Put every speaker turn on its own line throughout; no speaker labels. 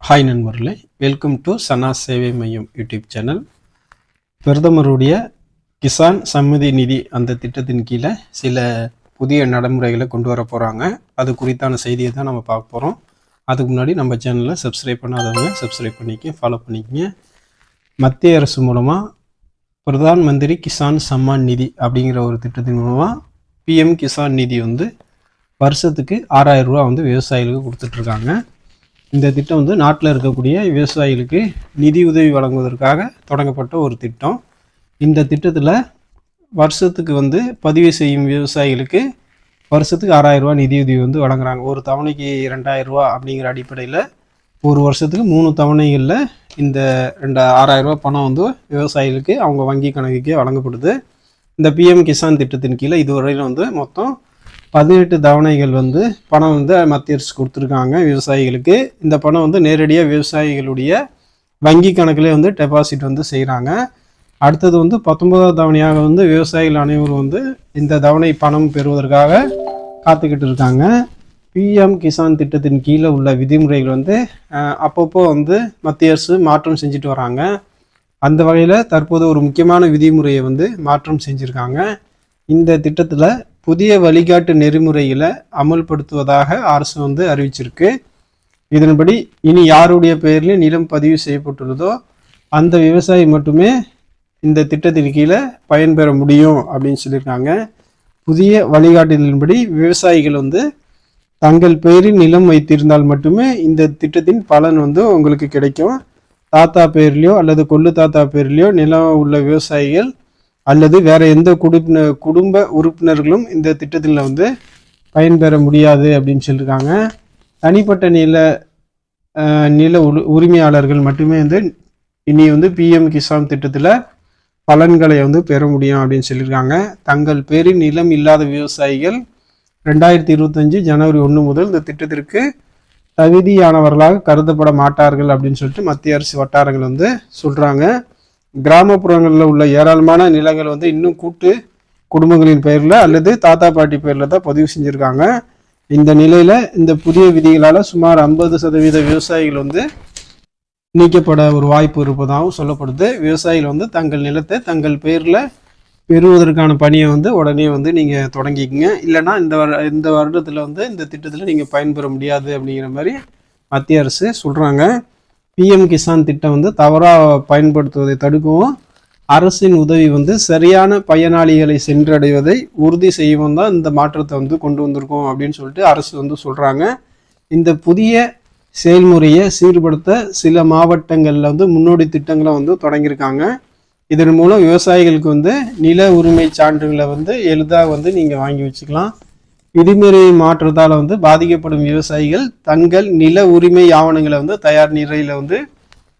Hi நண்பர்களே, welcome to சனா சேவை மையம் யூடியூப் சேனல். பிரதமருடைய கிசான் சம்மதி நிதி அந்த திட்டத்தின் கீழே சில புதிய நடைமுறைகளை கொண்டு வர போகிறாங்க. அது குறித்தான செய்தியை தான் நம்ம பார்க்க போகிறோம். அதுக்கு முன்னாடி நம்ம சேனலில் சப்ஸ்கிரைப் பண்ணாதவங்க சப்ஸ்கிரைப் பண்ணிக்க, ஃபாலோ பண்ணிக்கங்க. மத்திய அரசு மூலமாக பிரதான் மந்திரி கிசான் சம்மான் நிதி அப்படிங்கிற ஒரு திட்டத்தின் மூலமாக பிஎம் கிசான் நிதி வருஷத்துக்கு 6000 ரூபா விவசாயிகளுக்கு கொடுத்துட்ருக்காங்க. இந்த திட்டம் நாட்டில் இருக்கக்கூடிய விவசாயிகளுக்கு நிதி உதவி வழங்குவதற்காக தொடங்கப்பட்ட ஒரு திட்டம். இந்த திட்டத்தில் வருஷத்துக்கு பதிவு செய்யும் விவசாயிகளுக்கு வருஷத்துக்கு 6000 ரூபா நிதியுதவி வழங்குறாங்க. ஒரு தவணைக்கு 2000 ரூபா அப்படிங்கிற அடிப்படையில் ஒரு வருஷத்துக்கு 3 தவணைகளில் இந்த 6000 ரூபா பணம் விவசாயிகளுக்கு அவங்க வங்கி கணக்குக்கே வழங்கப்படுது. இந்த பிஎம் கிசான் திட்டத்தின் கீழே இதுவரையில் மொத்தம் 18 தவணைகள் பணம் மத்திய அரசு கொடுத்துருக்காங்க விவசாயிகளுக்கு. இந்த பணம் நேரடியாக விவசாயிகளுடைய வங்கி கணக்கிலே டெபாசிட் செய்கிறாங்க. அடுத்தது 19வது தவணையாக விவசாயிகள் அனைவரும் இந்த தவணை பணம் பெறுவதற்காக காத்துக்கிட்டு இருக்காங்க. பிஎம் கிசான் திட்டத்தின் கீழே உள்ள விதிமுறைகள் அப்பப்போ மத்திய அரசு மாற்றம் செஞ்சுட்டு வராங்க. அந்த வகையில் தற்போது ஒரு முக்கியமான விதிமுறையை மாற்றம் செஞ்சுருக்காங்க. இந்த திட்டத்தில் புதிய வழிகாட்டு நெறிமுறைகளை அமல்படுத்துவதாக அரசு அறிவிச்சிருக்கு. இதன்படி இனி யாருடைய பெயரில் நிலம் பதிவு செய்யப்பட்டுள்ளதோ அந்த விவசாயி மட்டுமே இந்த திட்டத்தின் கீழே பயன்பெற முடியும் அப்படின்னு சொல்லியிருக்காங்க. புதிய வழிகாட்டுதலின்படி விவசாயிகள் தங்கள் பெயரில் நிலம் வைத்திருந்தால் மட்டுமே இந்த திட்டத்தின் பலன் உங்களுக்கு கிடைக்கும். தாத்தா பெயர்லையோ அல்லது கொள்ளு தாத்தா பெயர்லையோ நிலம் உள்ள விவசாயிகள் அல்லது வேற எந்த குடும்ப உறுப்பினர்களும் இந்த திட்டத்தில் பயன்பெற முடியாது அப்படின்னு சொல்லியிருக்காங்க. தனிப்பட்ட நில உரிமையாளர்கள் மட்டுமே இனி பிஎம் கிசான் திட்டத்தில் பலன்களை பெற முடியும் அப்படின்னு சொல்லியிருக்காங்க. தங்கள் பேரில் நிலம் இல்லாத விவசாயிகள் 2025 ஜனவரி 1 முதல் இந்த திட்டத்திற்கு தகுதியானவர்களாக கருதப்பட மாட்டார்கள் அப்படின்னு சொல்லிட்டு மத்திய அரசு வட்டாரங்கள் சொல்றாங்க. கிராமப்புறங்களில் உள்ள ஏராளமான நிலங்கள் இன்னும் கூட்டு குடும்பங்களின் பெயரில் அல்லது தாத்தா பாட்டி பெயரில் தான் பதிவு செஞ்சுருக்காங்க. இந்த நிலையில் இந்த புதிய விதிகளால் சுமார் 50% விவசாயிகள் நீக்கப்பட ஒரு வாய்ப்பு இருப்பதாகவும் சொல்லப்படுது. விவசாயிகள் தங்கள் நிலத்தை தங்கள் பெயரில் பெறுவதற்கான பணியை உடனே நீங்கள் தொடங்கிக்கங்க. இல்லைனா இந்த வருடத்தில் இந்த திட்டத்தில் நீங்கள் பயன்பெற முடியாது அப்படிங்கிற மாதிரி மத்திய அரசு சொல்கிறாங்க. பிஎம் கிசான் திட்டம் தவறாக பயன்படுத்துவதை தடுக்கவும் அரசின் உதவி சரியான பயனாளிகளை சென்றடைவதை உறுதி செய்யவும் தான் இந்த மாற்றத்தை கொண்டு வந்திருக்கோம் அப்படின்னு சொல்லிட்டு அரசு சொல்கிறாங்க. இந்த புதிய செயல்முறையை சீர்படுத்த சில மாவட்டங்களில் முன்னோடி திட்டங்களை தொடங்கியிருக்காங்க. இதன் மூலம் விவசாயிகளுக்கு நில உரிமை சான்றுகளை எளிதாக நீங்கள் வாங்கி வச்சுக்கலாம். விதிமுறை மாற்றத்தால் பாதிக்கப்படும் விவசாயிகள் தங்கள் நில உரிமை ஆவணங்களை தயார் நிலையில்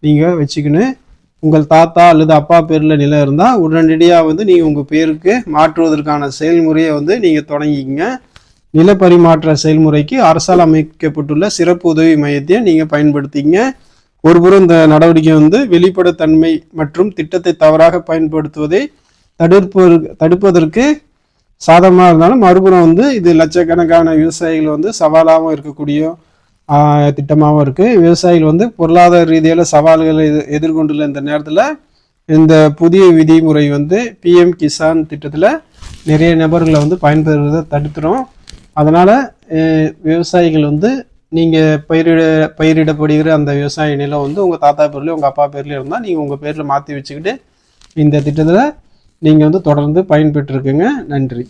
நீங்கள் வச்சுக்கணும். உங்கள் தாத்தா அல்லது அப்பா பேரில் நிலம் இருந்தால் உடனடியாக நீங்கள் உங்கள் பேருக்கு மாற்றுவதற்கான செயல்முறையை நீங்கள் தொடங்கிக்கங்க. நில பரிமாற்ற செயல்முறைக்கு அரசால் அமைக்கப்பட்டுள்ள சிறப்பு உதவி மையத்தை நீங்கள் பயன்படுத்திங்க. ஒருபுறம் இந்த நடவடிக்கை வெளிப்படைத்தன்மை மற்றும் திட்டத்தை தவறாக பயன்படுத்துவதை தடுப்பதற்கு சாதகமாக இருந்தாலும் மறுபுறம் இது லட்சக்கணக்கான விவசாயிகள் சவாலாகவும் இருக்கக்கூடிய திட்டமாகவும் இருக்குது. விவசாயிகள் பொருளாதார ரீதியான சவால்களை எதிர்கொண்டுள்ள இந்த நேரத்தில் இந்த புதிய விதிமுறை பிஎம் கிசான் திட்டத்தில் நிறைய நபர்களை பயன்பெறுவதை தடுத்துரும். அதனால் விவசாயிகள் நீங்கள் பயிரிடப்படுகிற அந்த விவசாய நிலம் உங்கள் தாத்தா பேர்லையும் உங்கள் அப்பா பேர்லையும் இருந்தால் நீங்கள் உங்கள் பேரில் மாற்றி வச்சுக்கிட்டு இந்த திட்டத்தில் நீங்கள் தொடர்ந்து பயன்பெற்றிருக்குங்க. நன்றி.